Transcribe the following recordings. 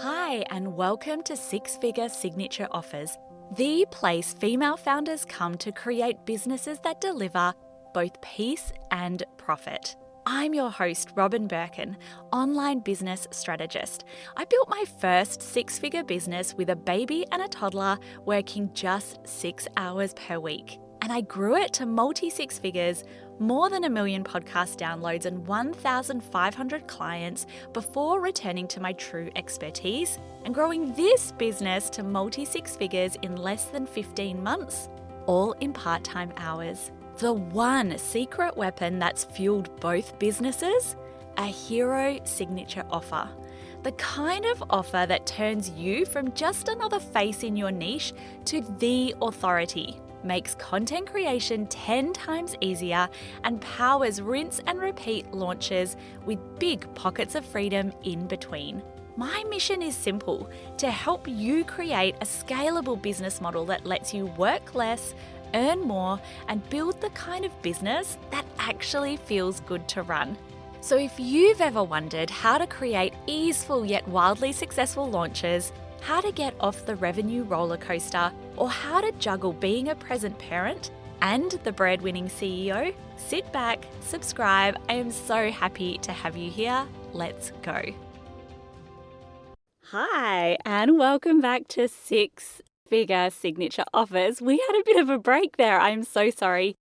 Hi, and welcome to Six Figure Signature Offers, the place female founders come to create businesses that deliver both peace and profit. I'm your host, Robin Birkin, online business strategist. I built my first six-figure business with a baby and a toddler working just 6 hours per week. And I grew it to multi-six figures, more than 1 million podcast downloads and 1,500 clients before returning to my true expertise and growing this business to multi-six figures in less than 15 months, all in part-time hours. The one secret weapon that's fueled both businesses? A hero signature offer. The kind of offer that turns you from just another face in your niche to the authority, makes content creation 10 times easier, and powers rinse and repeat launches with big pockets of freedom in between. My mission is simple: to help you create a scalable business model that lets you work less, earn more, and build the kind of business that actually feels good to run. So if you've ever wondered how to create easeful yet wildly successful launches, how to get off the revenue roller coaster, or how to juggle being a present parent and the breadwinning CEO, sit back, subscribe. I am so happy to have you here. Let's go. Hi, and welcome back to Six Figure Signature Offers. We had a bit of a break there. I'm so sorry.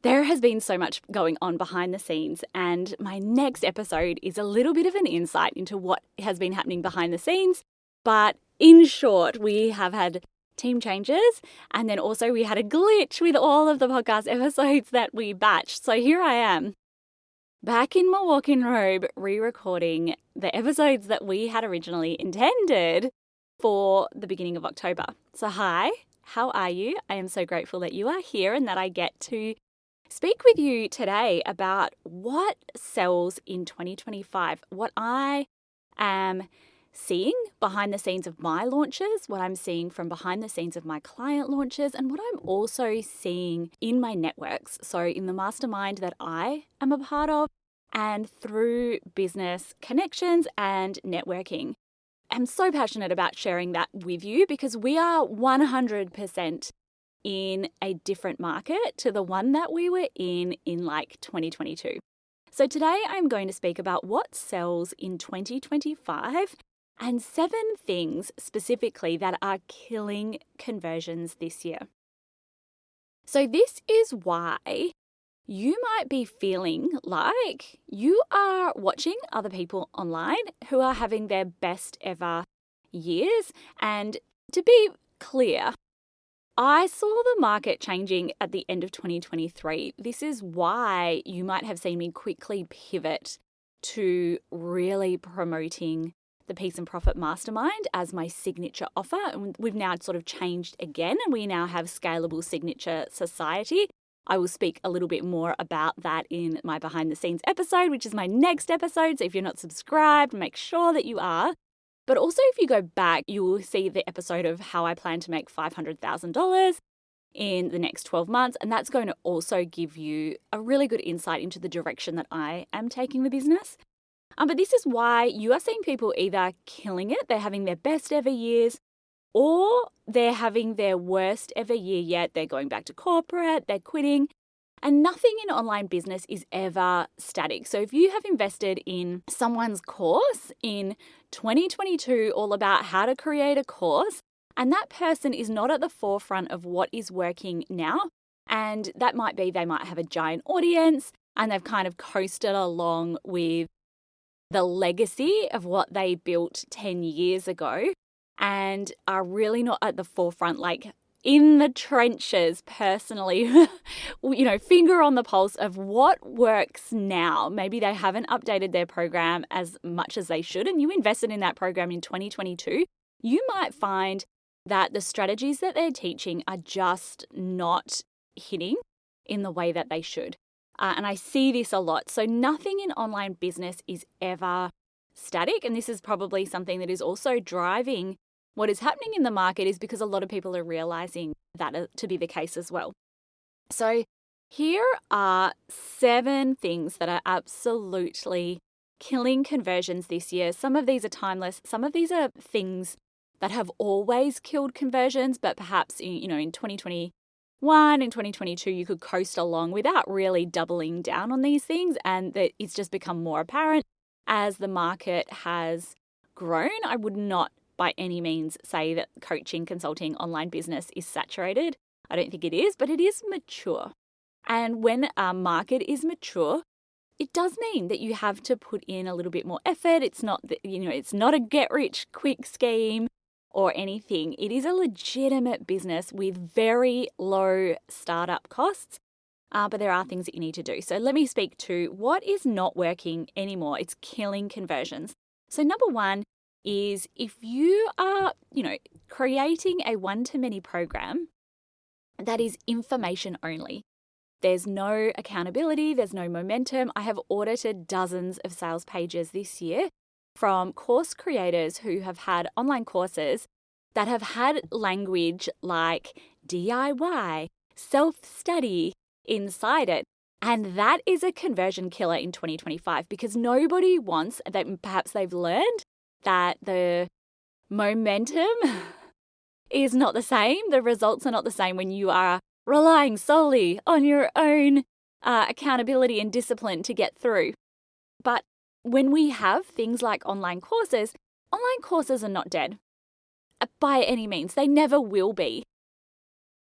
There has been so much going on behind the scenes, and my next episode is a little bit of an insight into what has been happening behind the scenes. But in short, we have had team changes, and then also we had a glitch with all of the podcast episodes that we batched. So here I am, back in my walk-in robe, re-recording the episodes that we had originally intended for the beginning of October. So hi, how are you? I am so grateful that you are here and that I get to speak with you today about what sells in 2025, what I am seeing behind the scenes of my launches, what I'm seeing from behind the scenes of my client launches, and what I'm also seeing in my networks. So in the mastermind that I am a part of, and through business connections and networking. I'm so passionate about sharing that with you because we are 100% in a different market to the one that we were in like 2022. So today I'm going to speak about what sells in 2025 and 7 things specifically that are killing conversions this year. So this is why you might be feeling like you are watching other people online who are having their best ever years. And to be clear, I saw the market changing at the end of 2023. This is why you might have seen me quickly pivot to really promoting the Peace and Profit Mastermind as my signature offer. And we've now sort of changed again, and we now have Scalable Signature Society. I will speak a little bit more about that in my behind the scenes episode, which is my next episode. So if you're not subscribed, make sure that you are. But also if you go back, you will see the episode of how I plan to make $500,000 in the next 12 months. And that's going to also give you a really good insight into the direction that I am taking the business. But this is why you are seeing people either killing it, they're having their best ever years, or they're having their worst ever year yet. They're going back to corporate, they're quitting. And nothing in online business is ever static. So if you have invested in someone's course in 2022, all about how to create a course, and that person is not at the forefront of what is working now, and that might be they might have a giant audience and they've kind of coasted along with the legacy of what they built 10 years ago and are really not at the forefront, like in the trenches personally, finger on the pulse of what works now. Maybe they haven't updated their program as much as they should, and you invested in that program in 2022. You might find that the strategies that they're teaching are just not hitting in the way that they should. And I see this a lot. So nothing in online business is ever static. And this is probably something that is also driving what is happening in the market, is because a lot of people are realizing that to be the case as well. So here are 7 things that are absolutely killing conversions this year. Some of these are timeless. Some of these are things that have always killed conversions, but perhaps, in 2021 and 2022, you could coast along without really doubling down on these things. And that it's just become more apparent as the market has grown. I would not by any means say that coaching, consulting, online business is saturated. I don't think it is, but it is mature. And when a market is mature, it does mean that you have to put in a little bit more effort. It's not it's not a get rich quick scheme or anything. It is a legitimate business with very low startup costs, but there are things that you need to do. So let me speak to what is not working anymore. It's killing conversions. So number one is if you are, creating a one-to-many program that is information only. There's no accountability, there's no momentum. I have audited dozens of sales pages this year from course creators who have had online courses that have had language like DIY, self-study inside it. And that is a conversion killer in 2025 because nobody wants that. Perhaps they've learned that the momentum is not the same. The results are not the same when you are relying solely on your own accountability and discipline to get through. But when we have things like online courses are not dead by any means. They never will be.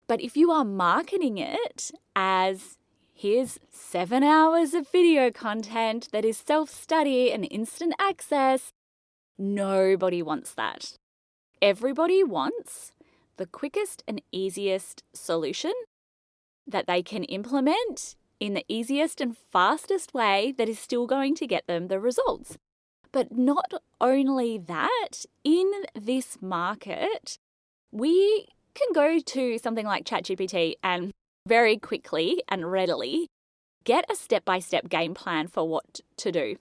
But if you are marketing it as here's 7 hours of video content that is self-study and instant access, nobody wants that. Everybody wants the quickest and easiest solution that they can implement in the easiest and fastest way that is still going to get them the results. But not only that, in this market, we can go to something like ChatGPT and very quickly and readily get a step-by-step game plan for what to do.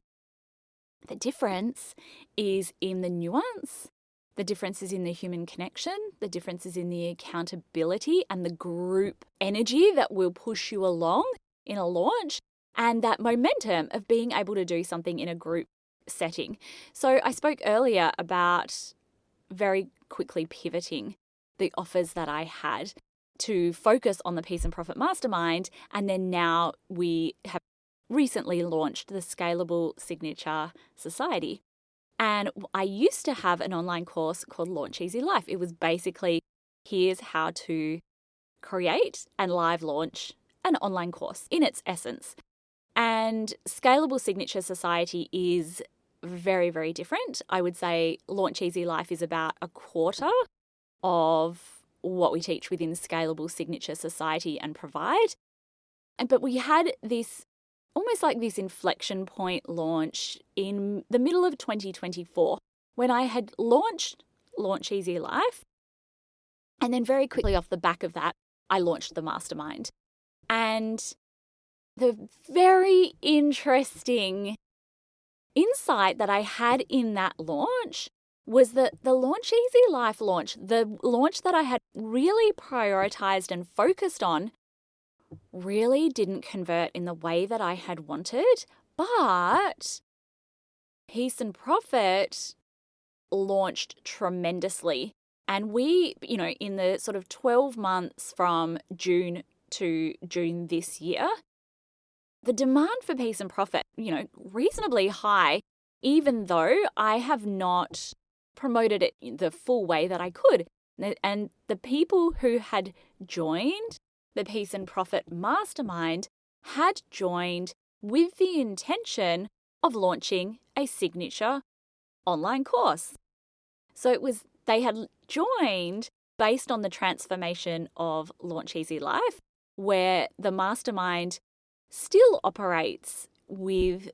The difference is in the nuance. The difference is in the human connection. The difference is in the accountability and the group energy that will push you along in a launch and that momentum of being able to do something in a group setting. So I spoke earlier about very quickly pivoting the offers that I had to focus on the Peace and Profit Mastermind. And then now we have recently launched the Scalable Signature Society. And I used to have an online course called Launch Easy Life. It was basically, here's how to create and live launch an online course in its essence. And Scalable Signature Society is very, very different. I would say Launch Easy Life is about a quarter of what we teach within Scalable Signature Society and provide. But we had this almost like this inflection point launch in the middle of 2024 when I had launched Launch Easy Life. And then very quickly off the back of that, I launched the mastermind. And the very interesting insight that I had in that launch was that the Launch Easy Life launch, the launch that I had really prioritized and focused on, really didn't convert in the way that I had wanted, but Peace and Profit launched tremendously. And we, in the sort of 12 months from June to June this year, the demand for Peace and Profit, reasonably high, even though I have not promoted it the full way that I could. And the people who had joined the Peace and Profit Mastermind had joined with the intention of launching a signature online course. So they had joined based on the transformation of Launch Easy Life, where the mastermind still operates with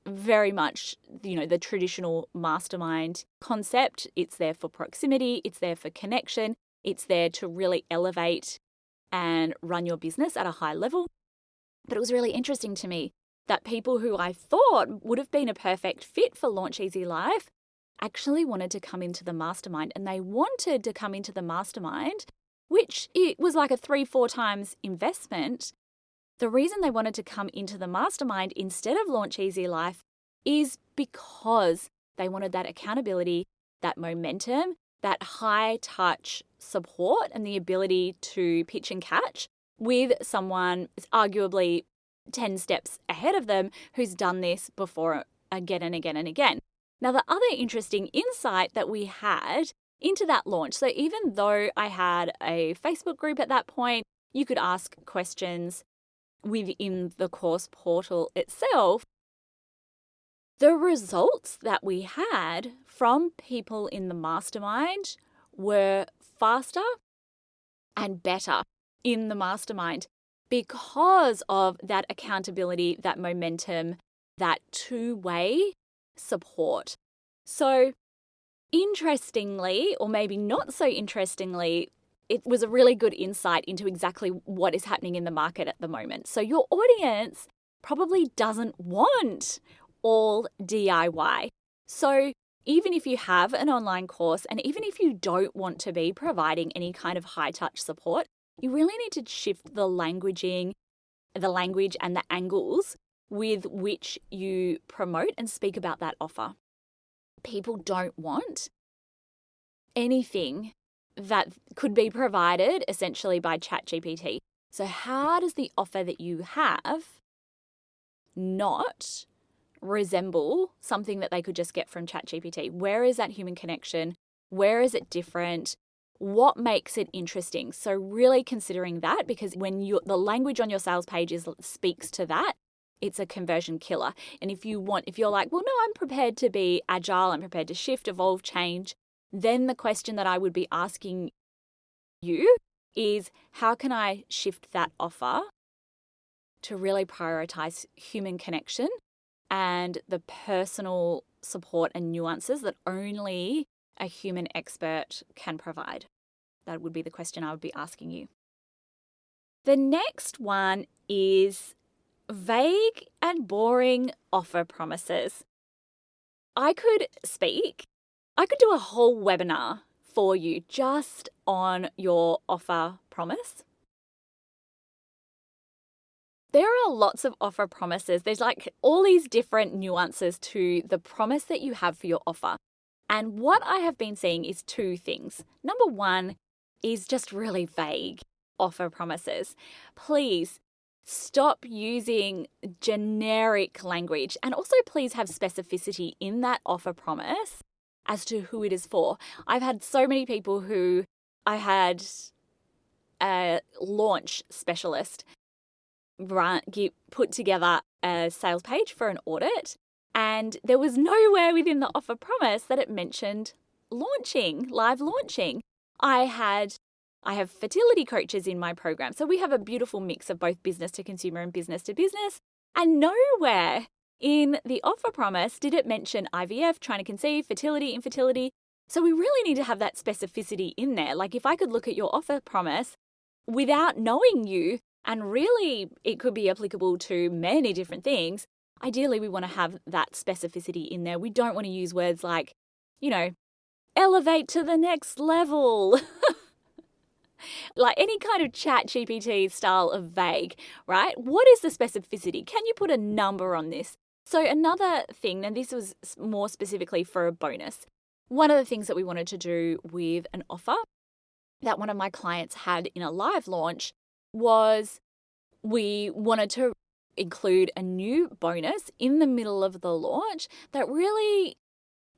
very much, the traditional mastermind concept. It's there for proximity, it's there for connection, it's there to really elevate and run your business at a high level. But it was really interesting to me that people who I thought would have been a perfect fit for Launch Easy Life actually wanted to come into the mastermind, and they wanted to come into the mastermind, which it was like a 3-4 times investment. The reason they wanted to come into the mastermind instead of Launch Easy Life is because they wanted that accountability, that momentum, that high touch support, and the ability to pitch and catch with someone arguably 10 steps ahead of them who's done this before again and again and again. Now, the other interesting insight that we had into that launch, so even though I had a Facebook group at that point, you could ask questions within the course portal itself. The results that we had from people in the mastermind were faster and better in the mastermind because of that accountability, that momentum, that two-way support. So interestingly, or maybe not so interestingly, it was a really good insight into exactly what is happening in the market at the moment. So your audience probably doesn't want all DIY. So even if you have an online course, and even if you don't want to be providing any kind of high touch support, you really need to shift the language and the angles with which you promote and speak about that offer. People don't want anything that could be provided essentially by ChatGPT. So how does the offer that you have not resemble something that they could just get from ChatGPT? Where is that human connection? Where is it different? What makes it interesting? So really considering that, because when the language on your sales page speaks to that, it's a conversion killer. And if you're like, well, no, I'm prepared to be agile, I'm prepared to shift, evolve, change, then the question that I would be asking you is, how can I shift that offer to really prioritize human connection and the personal support and nuances that only a human expert can provide? That would be the question I would be asking you. The next one is vague and boring offer promises. I could do a whole webinar for you just on your offer promise. There are lots of offer promises. There's like all these different nuances to the promise that you have for your offer. And what I have been seeing is two things. Number one is just really vague offer promises. Please stop using generic language, and also please have specificity in that offer promise as to who it is for. I've had so many people who I had a launch specialist put together a sales page for an audit, and there was nowhere within the offer promise that it mentioned live launching. I have fertility coaches in my program, so we have a beautiful mix of both business to consumer and business to business, and nowhere in the offer promise did it mention IVF, trying to conceive, fertility, infertility. So we really need to have that specificity in there. Like if I could look at your offer promise without knowing you, and really it could be applicable to many different things, ideally we want to have that specificity in there. We don't want to use words like, elevate to the next level. Like any kind of ChatGPT style of vague, right? What is the specificity? Can you put a number on this? So another thing, and this was more specifically for a bonus, one of the things that we wanted to do with an offer that one of my clients had in a live launch was we wanted to include a new bonus in the middle of the launch that really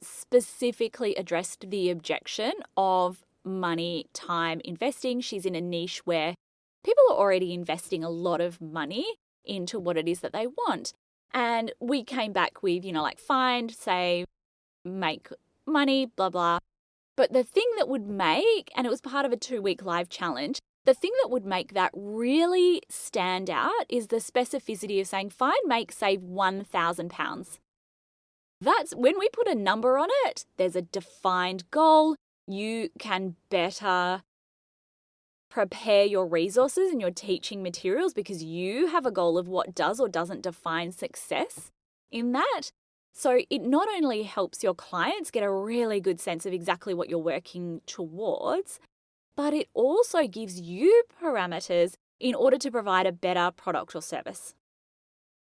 specifically addressed the objection of money, time, investing. She's in a niche where people are already investing a lot of money into what it is that they want. And we came back with, like find, save, make money, blah, blah. But the thing that would make, and it was part of a 2-week live challenge, the thing that would make that really stand out is the specificity of saying find, make, save £1,000. That's when we put a number on it, there's a defined goal. You can better prepare your resources and your teaching materials because you have a goal of what does or doesn't define success in that. So it not only helps your clients get a really good sense of exactly what you're working towards, but it also gives you parameters in order to provide a better product or service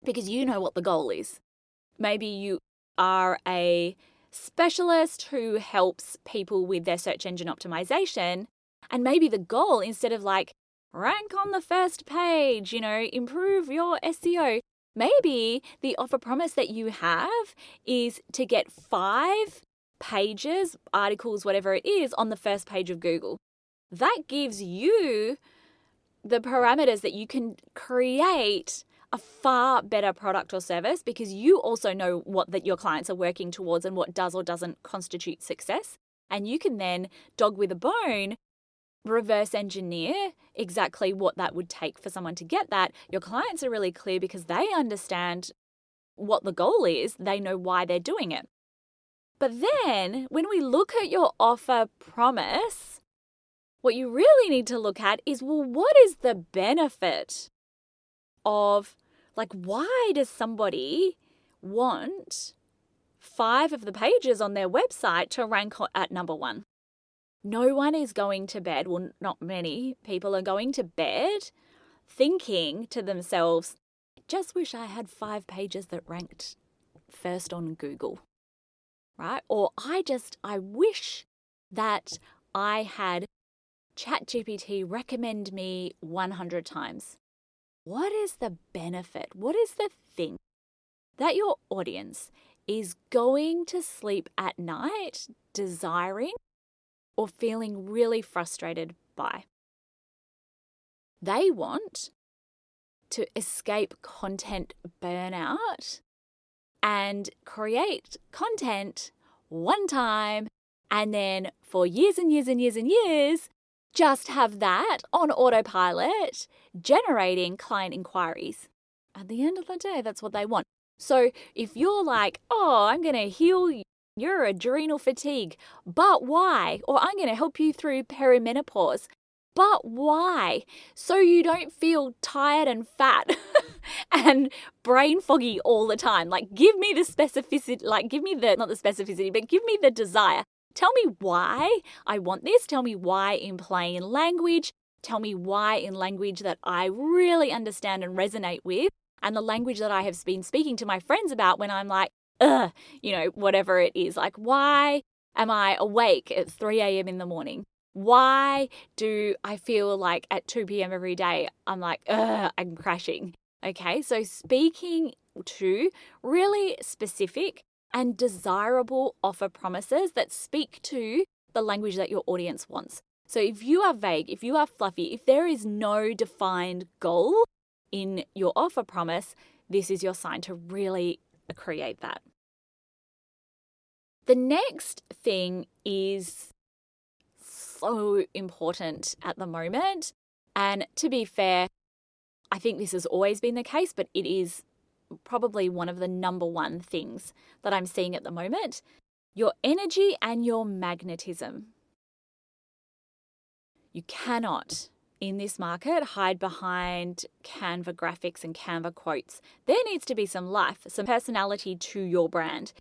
because you know what the goal is. Maybe you are a specialist who helps people with their search engine optimization, and maybe the goal, instead of like rank on the first page, improve your SEO, maybe the offer promise that you have is to get 5 pages, articles, whatever it is, on the first page of Google. That gives you the parameters that you can create a far better product or service, because you also know what that your clients are working towards and what does or doesn't constitute success. And you can then, dog with a bone, reverse engineer exactly what that would take for someone to get that. Your clients are really clear because they understand what the goal is. They know why they're doing it. But then when we look at your offer promise, what you really need to look at is, well, what is the benefit of, like, why does somebody want 5 of the pages on their website to rank at number 1? No one is going to bed, well, not many people are going to bed thinking to themselves, just wish I had 5 pages that ranked first on Google, right? Or I wish that I had ChatGPT recommend me 100 times. What is the benefit? What is the thing that your audience is going to sleep at night desiring or feeling really frustrated by? They want to escape content burnout and create content one time, and then for years and years and years and years, just have that on autopilot generating client inquiries. At the end of the day, that's what they want. So if you're like, oh, I'm going to heal your adrenal fatigue, but why? Or I'm going to help you through perimenopause, but why? So you don't feel tired and fat and brain foggy all the time. Like, give me the specificity, like give me the, not the specificity, but give me the desire. Tell me why I want this. Tell me why in plain language. Tell me why in language that I really understand and resonate with, and the language that I have been speaking to my friends about when I'm like, whatever it is. Like, why am I awake at 3 a.m. in the morning? Why do I feel like at 2 p.m. every day, I'm like, I'm crashing? Okay, so speaking to really specific and desirable offer promises that speak to the language that your audience wants. So if you are vague, if you are fluffy, if there is no defined goal in your offer promise, this is your sign to really create that. The next thing is so important at the moment. And to be fair, I think this has always been the case, but it is probably one of the number one things that I'm seeing at the moment: your energy and your magnetism. You cannot, in this market, hide behind Canva graphics and Canva quotes. There needs to be some life, some personality to your brand.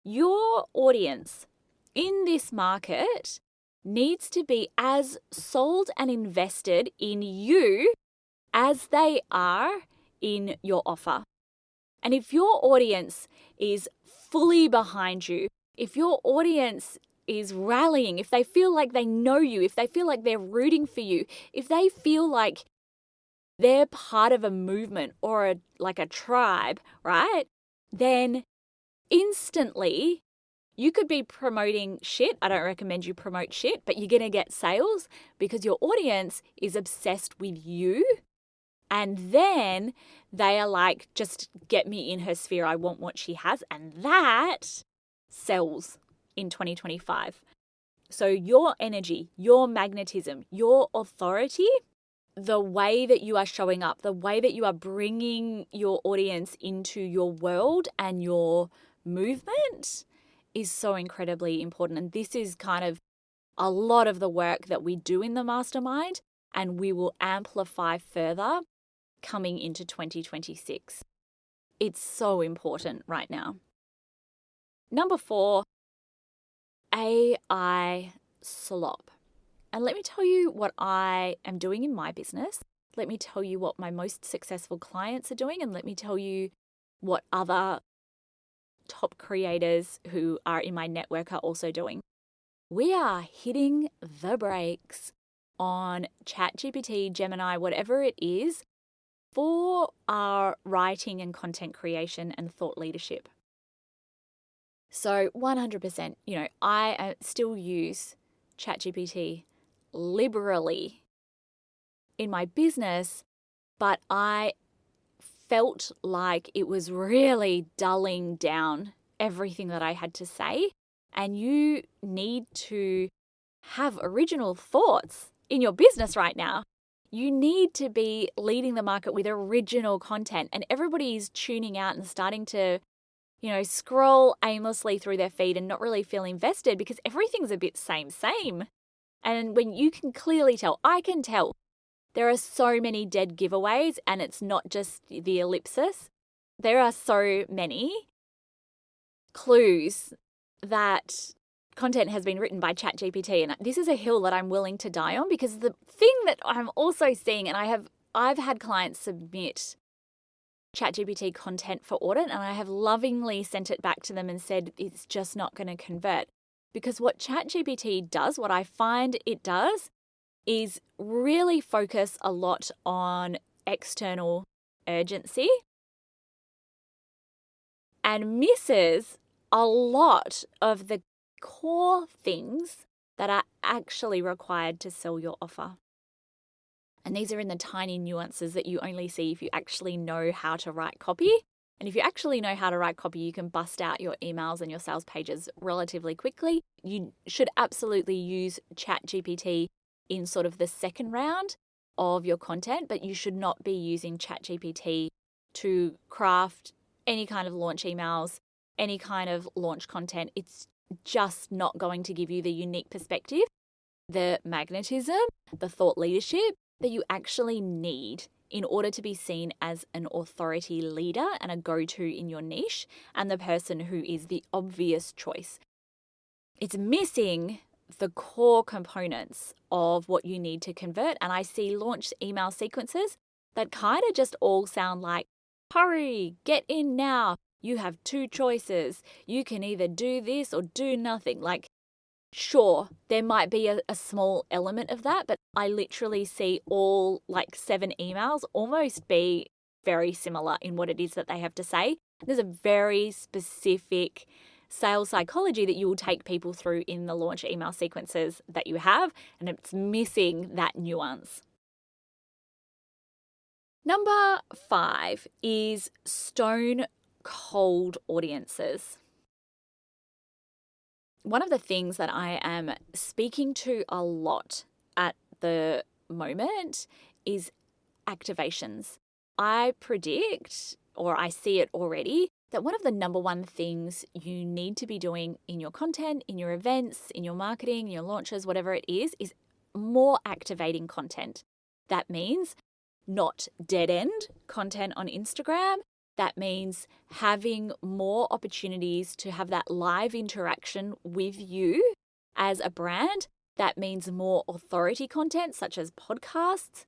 Your audience in this market needs to be as sold and invested in you as they are in your offer. And if your audience is fully behind you, if your audience is rallying, if they feel like they know you, if they feel like they're rooting for you, if they feel like they're part of a movement or a tribe, right? Then instantly you could be promoting shit. I don't recommend you promote shit, but you're going to get sales because your audience is obsessed with you. And then they are like, just get me in her sphere. I want what she has. And that sells in 2025. So your energy, your magnetism, your authority, the way that you are showing up, the way that you are bringing your audience into your world and your movement is so incredibly important. And this is kind of a lot of the work that we do in the mastermind, and we will amplify further coming into 2026. It's so important right now. Number 4, AI slop. And let me tell you what I am doing in my business. Let me tell you what my most successful clients are doing, and let me tell you what other top creators who are in my network are also doing. We are hitting the brakes on ChatGPT, Gemini, whatever it is, for our writing and content creation and thought leadership. So 100%, I still use ChatGPT liberally in my business, but I felt like it was really dulling down everything that I had to say. And you need to have original thoughts in your business right now. You need to be leading the market with original content, and everybody's tuning out and starting to, scroll aimlessly through their feed and not really feel invested because everything's a bit same. And when you can clearly tell, I can tell, there are so many dead giveaways, and it's not just the ellipsis. There are so many clues that content has been written by ChatGPT, and this is a hill that I'm willing to die on, because the thing that I'm also seeing, and I've had clients submit ChatGPT content for audit, and I have lovingly sent it back to them and said it's just not going to convert, because what ChatGPT does, what I find it does, is really focus a lot on external urgency and misses a lot of the core things that are actually required to sell your offer. And these are in the tiny nuances that you only see if you actually know how to write copy. And if you actually know how to write copy, you can bust out your emails and your sales pages relatively quickly. You should absolutely use ChatGPT in sort of the second round of your content, but you should not be using ChatGPT to craft any kind of launch emails, any kind of launch content. It's just not going to give you the unique perspective, the magnetism, the thought leadership that you actually need in order to be seen as an authority leader and a go-to in your niche and the person who is the obvious choice. It's missing the core components of what you need to convert. And I see launch email sequences that kind of just all sound like, hurry, get in now. You have two choices. You can either do this or do nothing. Like, sure, there might be a small element of that, but I literally see all 7 emails almost be very similar in what it is that they have to say. There's a very specific sales psychology that you will take people through in the launch email sequences that you have, and it's missing that nuance. Number 5 is stone cold audiences. One of the things that I am speaking to a lot at the moment is activations. I predict, or I see it already, that one of the number one things you need to be doing in your content, in your events, in your marketing, in your launches, whatever it is more activating content. That means not dead-end content on Instagram. That means having more opportunities to have that live interaction with you as a brand. That means more authority content, such as podcasts.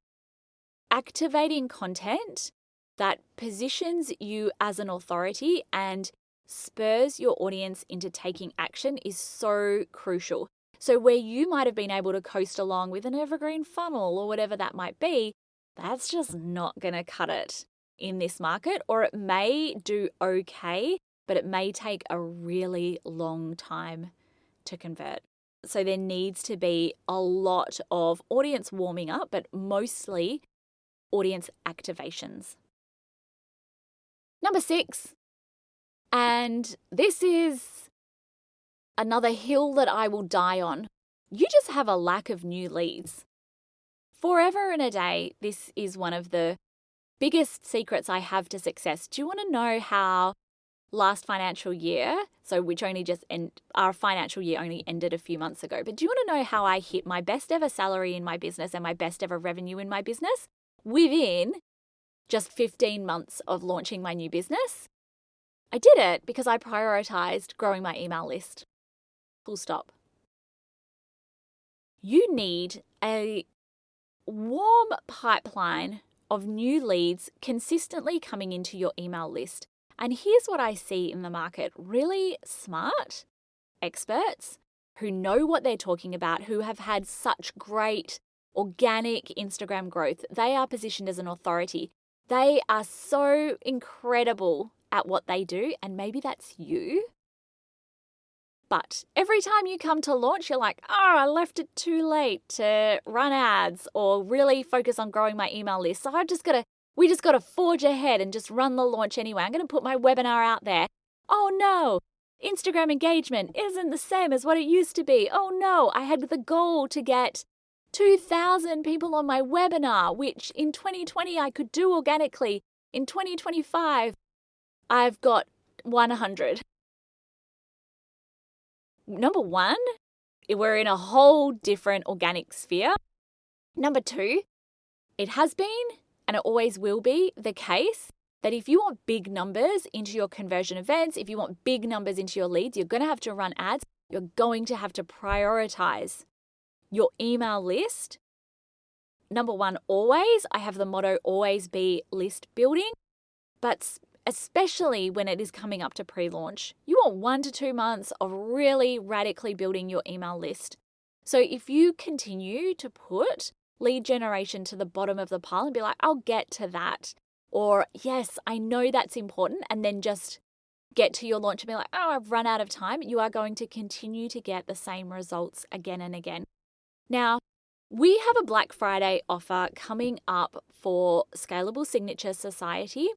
Activating content that positions you as an authority and spurs your audience into taking action is so crucial. So where you might have been able to coast along with an evergreen funnel or whatever that might be, that's just not going to cut it in this market, or it may do okay, but it may take a really long time to convert. So there needs to be a lot of audience warming up, but mostly audience activations. Number 6, and this is another hill that I will die on. You just have a lack of new leads. Forever and a day, this is one of the biggest secrets I have to success. Do you want to know how last financial year, our financial year only ended a few months ago, but do you want to know how I hit my best ever salary in my business and my best ever revenue in my business within just 15 months of launching my new business? I did it because I prioritized growing my email list. Full stop. You need a warm pipeline of new leads consistently coming into your email list. And here's what I see in the market: really smart experts who know what they're talking about, who have had such great organic Instagram growth. They are positioned as an authority. They are so incredible at what they do, and maybe that's you. But every time you come to launch, you're like, oh, I left it too late to run ads or really focus on growing my email list. So we just got to forge ahead and just run the launch anyway. I'm going to put my webinar out there. Oh no, Instagram engagement isn't the same as what it used to be. Oh no, I had the goal to get 2,000 people on my webinar, which in 2020 I could do organically. In 2025, I've got 100. Number one, we're in a whole different organic sphere. Number two, it has been and it always will be the case that if you want big numbers into your conversion events, if you want big numbers into your leads, you're going to have to run ads. You're going to have to prioritize your email list. Number one, always, I have the motto, always be list building, but especially when it is coming up to pre-launch, you want 1 to 2 months of really radically building your email list. So if you continue to put lead generation to the bottom of the pile and be like, I'll get to that, or yes, I know that's important, and then just get to your launch and be like, oh, I've run out of time, you are going to continue to get the same results again and again. Now, we have a Black Friday offer coming up for Scalable Signature Society.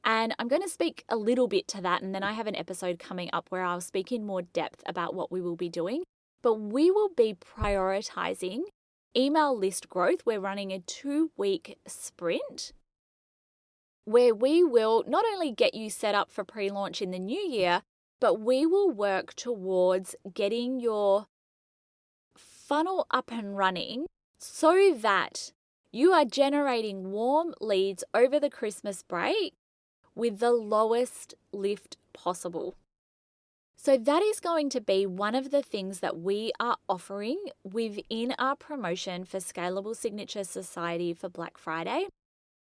And I'm going to speak a little bit to that, and then I have an episode coming up where I'll speak in more depth about what we will be doing. But we will be prioritizing email list growth. We're running a 2-week sprint where we will not only get you set up for pre-launch in the new year, but we will work towards getting your funnel up and running so that you are generating warm leads over the Christmas break with the lowest lift possible. So that is going to be one of the things that we are offering within our promotion for Scalable Signature Society for Black Friday.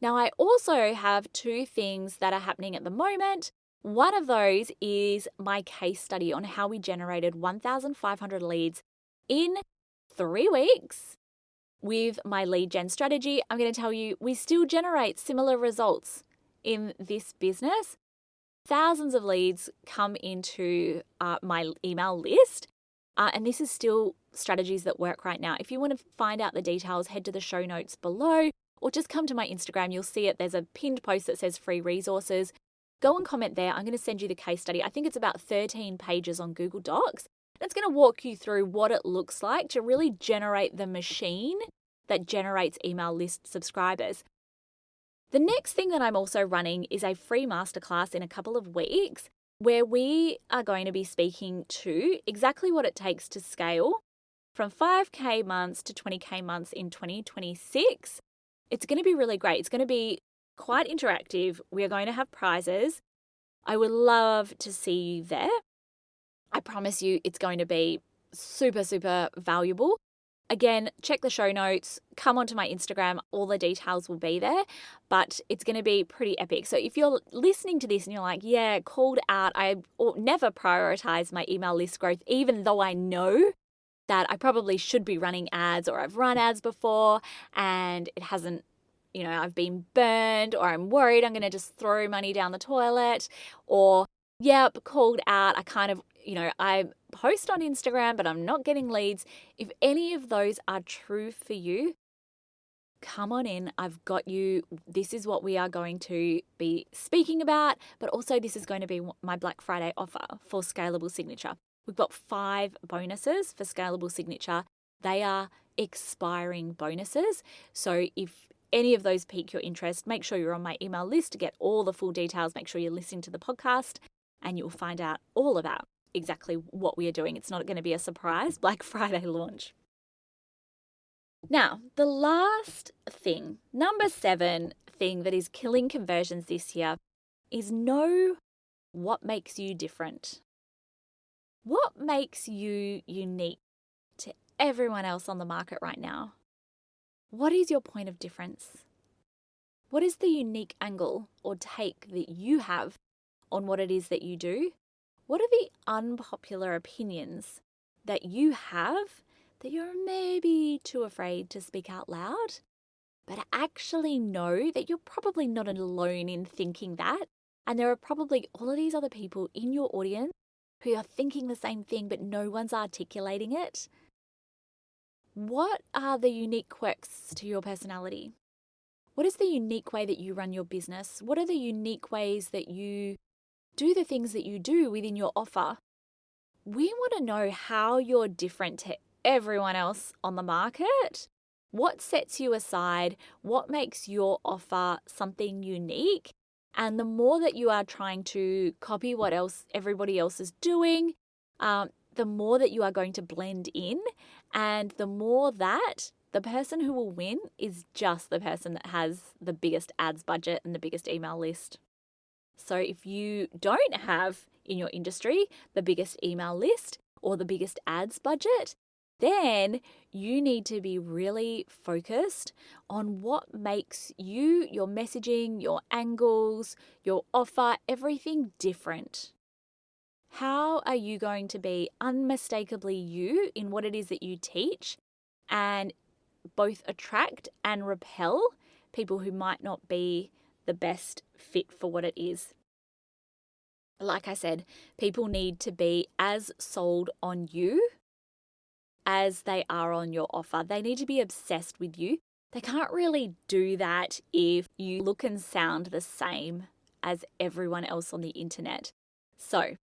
Now, I also have 2 things that are happening at the moment. One of those is my case study on how we generated 1,500 leads in 3 weeks with my lead gen strategy. I'm going to tell you, we still generate similar results in this business. Thousands of leads come into my email list, and this is still strategies that work right now. If you want to find out the details, head to the show notes below or just come to my Instagram. You'll see it. There's a pinned post that says free resources. Go and comment there. I'm going to send you the case study. I think it's about 13 pages on Google Docs. It's going to walk you through what it looks like to really generate the machine that generates email list subscribers. The next thing that I'm also running is a free masterclass in a couple of weeks where we are going to be speaking to exactly what it takes to scale from 5K months to 20K months in 2026. It's going to be really great. It's going to be quite interactive. We are going to have prizes. I would love to see you there. I promise you it's going to be super, super valuable. Again, check the show notes, come onto my Instagram, all the details will be there, but it's going to be pretty epic. So if you're listening to this and you're like, yeah, called out, I never prioritize my email list growth, even though I know that I probably should be running ads or I've run ads before and it hasn't, I've been burned, or I'm worried I'm going to just throw money down the toilet, or yep, called out, I post on Instagram, but I'm not getting leads. If any of those are true for you, come on in. I've got you. This is what we are going to be speaking about, but also this is going to be my Black Friday offer for Scalable Signature. We've got 5 bonuses for Scalable Signature. They are expiring bonuses. So if any of those pique your interest, make sure you're on my email list to get all the full details. Make sure you're listening to the podcast and you'll find out all about exactly what we are doing. It's not going to be a surprise Black Friday launch. Now, the last thing, number 7 thing that is killing conversions this year is know what makes you different. What makes you unique to everyone else on the market right now? What is your point of difference? What is the unique angle or take that you have on what it is that you do? What are the unpopular opinions that you have that you're maybe too afraid to speak out loud? But actually know that you're probably not alone in thinking that. And there are probably all of these other people in your audience who are thinking the same thing, but no one's articulating it. What are the unique quirks to your personality? What is the unique way that you run your business? What are the unique ways that you do the things that you do within your offer? We want to know how you're different to everyone else on the market. What sets you aside? What makes your offer something unique? And the more that you are trying to copy what else everybody else is doing, the more that you are going to blend in, and the more that the person who will win is just the person that has the biggest ads budget and the biggest email list. So if you don't have in your industry the biggest email list or the biggest ads budget, then you need to be really focused on what makes you, your messaging, your angles, your offer, everything different. How are you going to be unmistakably you in what it is that you teach and both attract and repel people who might not be the best fit for what it is? Like I said, people need to be as sold on you as they are on your offer. They need to be obsessed with you. They can't really do that if you look and sound the same as everyone else on the internet. So,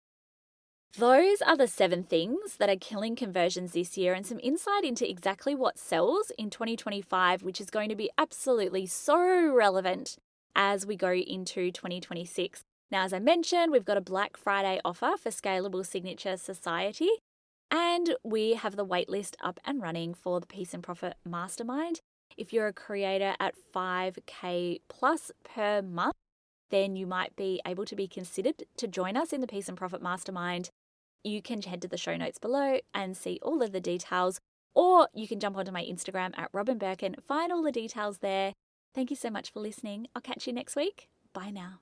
those are the 7 things that are killing conversions this year, and some insight into exactly what sells in 2025, which is going to be absolutely so relevant as we go into 2026. Now, as I mentioned, we've got a Black Friday offer for Scalable Signature Society, and we have the waitlist up and running for the Peace and Profit Mastermind. If you're a creator at 5K plus per month, then you might be able to be considered to join us in the Peace and Profit Mastermind. You can head to the show notes below and see all of the details, or you can jump onto my Instagram at Robin Birkin, find all the details there. Thank you so much for listening. I'll catch you next week. Bye now.